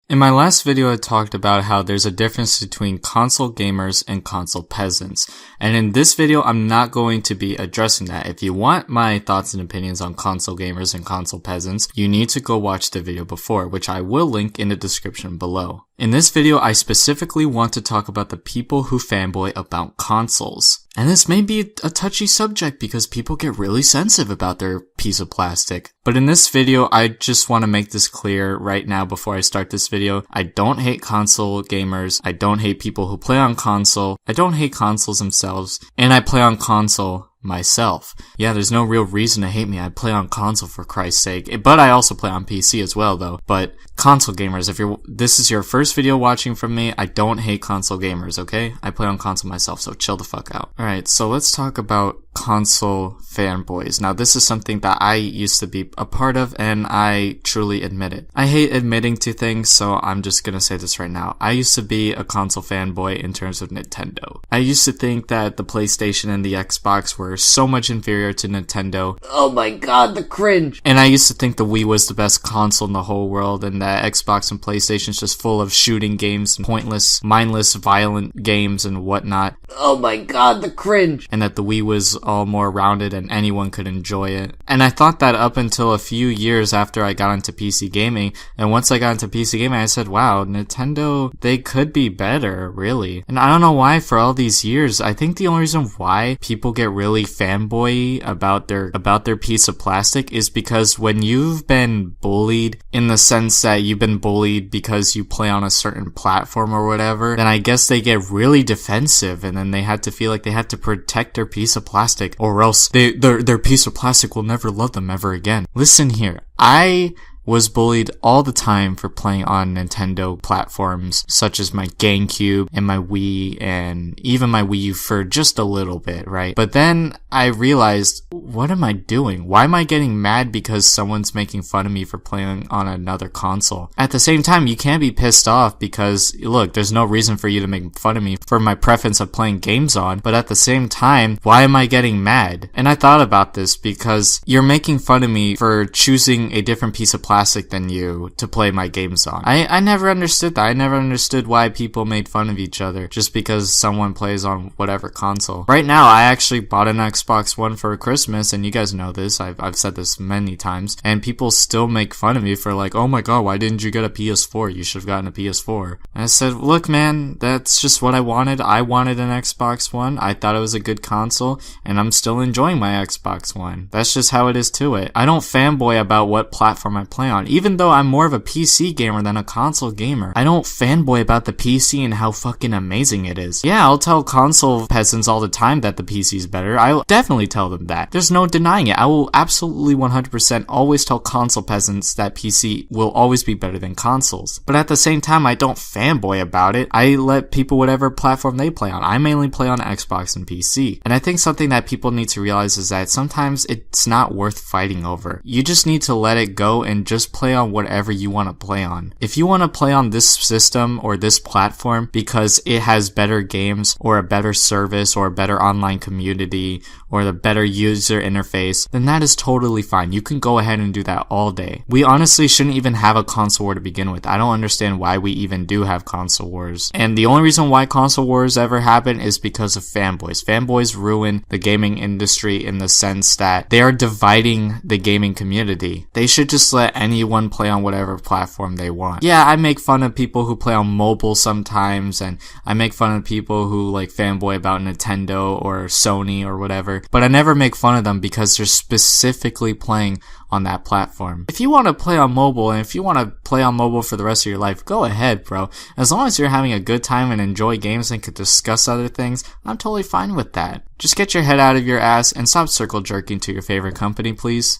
In my last video, I talked about how there's a difference between console gamers and console peasants. And in this video, I'm not going to be addressing that. If you want my thoughts and opinions on console gamers and console peasants, you need to go watch the video before, which I will link in the description below. In this video, I specifically want to talk about the people who fanboy about consoles. And this may be a touchy subject because people get really sensitive about their piece of plastic. But in this video, I just want to make this clear right now before I start this video. I don't hate console gamers. I don't hate people who play on console. I don't hate consoles themselves. And I play on console myself. Yeah, there's no real reason to hate me. I play on console for Christ's sake. But I also play on PC as well though. But console gamers, if this is your first video watching from me, I don't hate console gamers, okay? I play on console myself, so chill the fuck out. Alright, so let's talk about console fanboys. Now, this is something that I used to be a part of, and I truly admit it. I hate admitting to things, so I'm just gonna say this right now. I used to be a console fanboy in terms of Nintendo. I used to think that the PlayStation and the Xbox were so much inferior to Nintendo. Oh my god, the cringe! And I used to think the Wii was the best console in the whole world, and that Xbox and PlayStation is just full of shooting games, and pointless, mindless, violent games and whatnot. Oh my god, the cringe! And that the Wii was all more rounded and anyone could enjoy it. And I thought that up until a few years after I got into PC gaming, and once I got into PC gaming, I said, wow, Nintendo, they could be better, really. And I don't know why for all these years, I think the only reason why people get really fanboy about their piece of plastic is because when you've been bullied, in the sense that you've been bullied because you play on a certain platform or whatever, then I guess they get really defensive, and then they had to feel like they had to protect their piece of plastic, or else their piece of plastic will never love them ever again. Listen here, I was bullied all the time for playing on Nintendo platforms such as my GameCube and my Wii and even my Wii U for just a little bit, right? But then I realized, what am I doing? Why am I getting mad because someone's making fun of me for playing on another console? At the same time, you can't be pissed off because, look, there's no reason for you to make fun of me for my preference of playing games on, but at the same time, why am I getting mad? And I thought about this because you're making fun of me for choosing a different piece of plastic than you to play my games on. I never understood that. I never understood why people made fun of each other just because someone plays on whatever console. Right now, I actually bought an Xbox One for Christmas, and you guys know this. I've said this many times, and people still make fun of me for like, oh my god, why didn't you get a PS4? You should have gotten a PS4. And I said, look man, that's just what I wanted. I wanted an Xbox One. I thought it was a good console, and I'm still enjoying my Xbox One. That's just how it is to it. I don't fanboy about what platform I play on. Even though I'm more of a PC gamer than a console gamer, I don't fanboy about the PC and how fucking amazing it is. Yeah, I'll tell console peasants all the time that the PC is better. I'll definitely tell them that. There's no denying it. I will absolutely 100% always tell console peasants that PC will always be better than consoles. But at the same time, I don't fanboy about it. I let people whatever platform they play on. I mainly play on Xbox and PC. And I think something that people need to realize is that sometimes it's not worth fighting over. You just need to let it go and just play on whatever you want to play on. If you want to play on this system or this platform because it has better games or a better service or a better online community or the better user interface, then that is totally fine. You can go ahead and do that all day. We honestly shouldn't even have a console war to begin with. I don't understand why we even do have console wars. And the only reason why console wars ever happen is because of fanboys. Fanboys ruin the gaming industry in the sense that they are dividing the gaming community. They should just let anyone play on whatever platform they want. Yeah, I make fun of people who play on mobile sometimes, and I make fun of people who like fanboy about Nintendo or Sony or whatever, but I never make fun of them because they're specifically playing on that platform. If you want to play on mobile, and if you want to play on mobile for the rest of your life, go ahead, bro. As long as you're having a good time and enjoy games and could discuss other things, I'm totally fine with that. Just get your head out of your ass and stop circle jerking to your favorite company, please.